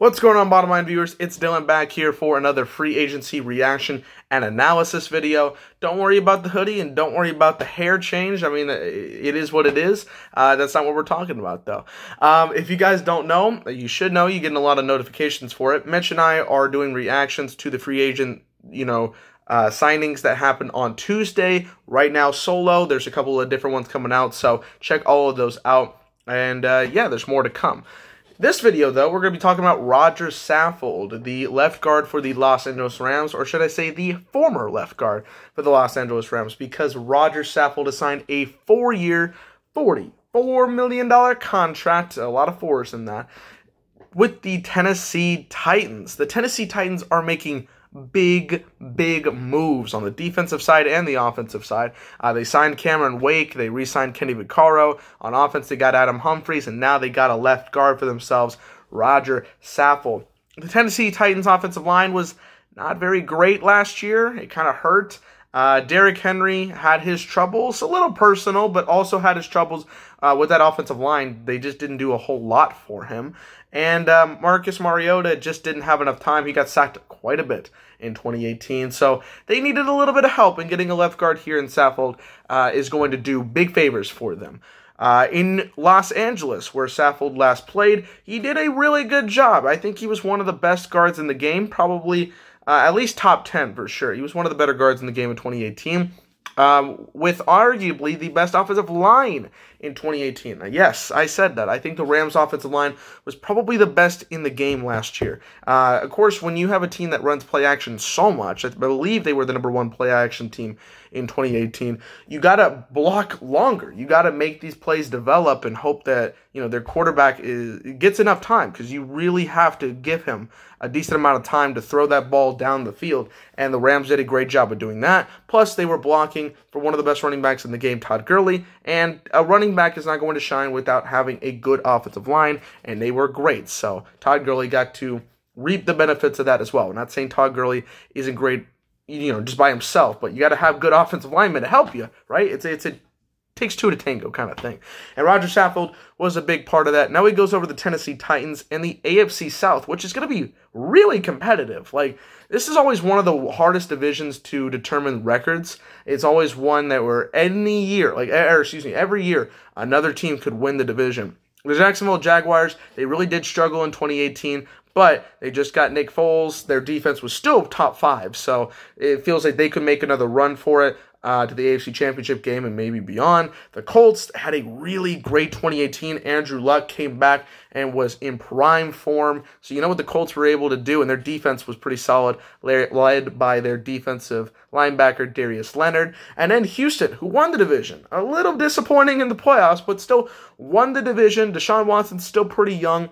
What's going on, bottom line viewers? It's Dylan back here for another free agency reaction and analysis video. Don't worry about the hoodie and don't worry about the hair change. I mean, it is what it is. That's not what we're talking about, though. If you guys don't know, you should know. You're getting a lot of notifications for it. Mitch and I are doing reactions to the free agent, signings that happened on Tuesday. Right now, solo. There's a couple of different ones coming out, so check all of those out. And yeah, there's more to come. This video, though, we're going to be talking about Rodger Saffold, the left guard for the Los Angeles Rams, or should I say the former left guard for the Los Angeles Rams, because Rodger Saffold has signed a 4-year, $44 million contract, a lot of fours in that, with the Tennessee Titans. The Tennessee Titans are making big moves on the defensive side and the offensive side. They signed Cameron Wake. They re-signed Kenny Vaccaro. On offense, they got Adam Humphries, and now they got a left guard for themselves, Rodger Saffold. The Tennessee Titans offensive line was not very great last year. It kind of hurt. Derrick Henry had his troubles, a little personal, but also had his troubles with that offensive line. They just didn't do a whole lot for him. And Marcus Mariota just didn't have enough time. He got sacked quite a bit in 2018. So they needed a little bit of help, and getting a left guard here in Saffold is going to do big favors for them. In Los Angeles, where Saffold last played, he did a really good job. I think he was one of the best guards in the game, probably at least top 10 for sure. He was one of the better guards in the game in 2018. With arguably the best offensive line in 2018. Now, yes, I said that. I think the Rams' offensive line was probably the best in the game last year. Of course, when you have a team that runs play action so much, I believe they were the #1 play action team in 2018, you got to block longer. You got to make these plays develop and hope that, their quarterback gets enough time, because you really have to give him a decent amount of time to throw that ball down the field, and the Rams did a great job of doing that. Plus, they were blocking for one of the best running backs in the game, Todd Gurley, and a running back is not going to shine without having a good offensive line, and they were great. So Todd Gurley got to reap the benefits of that as well. I'm not saying Todd Gurley isn't great, just by himself, but you got to have good offensive linemen to help you, right? It takes two to tango kind of thing. And Rodger Saffold was a big part of that. Now he goes over the Tennessee Titans and the AFC South, which is going to be really competitive. This is always one of the hardest divisions to determine records. It's always one that every year, another team could win the division. The Jacksonville Jaguars, they really did struggle in 2018, but they just got Nick Foles. Their defense was still top 5, so it feels like they could make another run for it to the AFC Championship game and maybe beyond. The Colts had a really great 2018. Andrew Luck came back and was in prime form. So you know what the Colts were able to do, and their defense was pretty solid, led by their defensive linebacker, Darius Leonard. And then Houston, who won the division. A little disappointing in the playoffs, but still won the division. Deshaun Watson's still pretty young.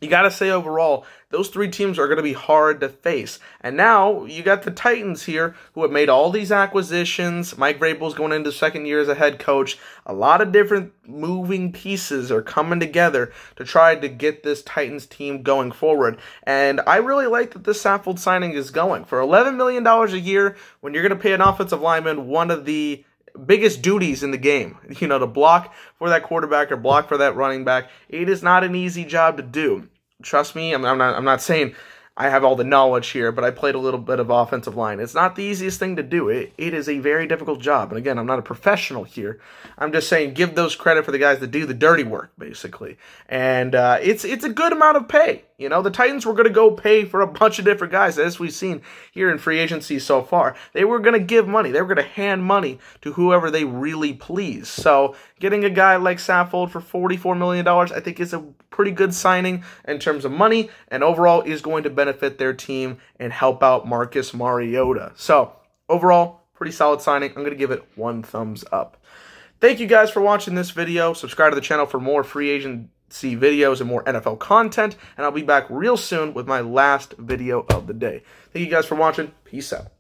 You got to say overall, those 3 teams are going to be hard to face. And now you got the Titans here, who have made all these acquisitions. Mike Vrabel's going into 2nd year as a head coach. A lot of different moving pieces are coming together to try to get this Titans team going forward. And I really like that this Saffold signing is going. For $11 million a year, when you're going to pay an offensive lineman one of the biggest duties in the game, to block for that quarterback or block for that running back, it is not an easy job to do. Trust me, I'm not saying I have all the knowledge here, but I played a little bit of offensive line. It's not the easiest thing to do. It is a very difficult job. And again, I'm not a professional here. I'm just saying give those credit for the guys that do the dirty work, basically. And it's a good amount of pay. The Titans were going to go pay for a bunch of different guys, as we've seen here in free agency so far. They were going to give money. They were going to hand money to whoever they really please. So getting a guy like Saffold for $44 million, I think is a pretty good signing in terms of money, and overall is going to benefit their team and help out Marcus Mariota. So overall, pretty solid signing. I'm going to give it 1 thumbs up. Thank you guys for watching this video. Subscribe to the channel for more free agency videos and more NFL content, and I'll be back real soon with my last video of the day. Thank you guys for watching. Peace out.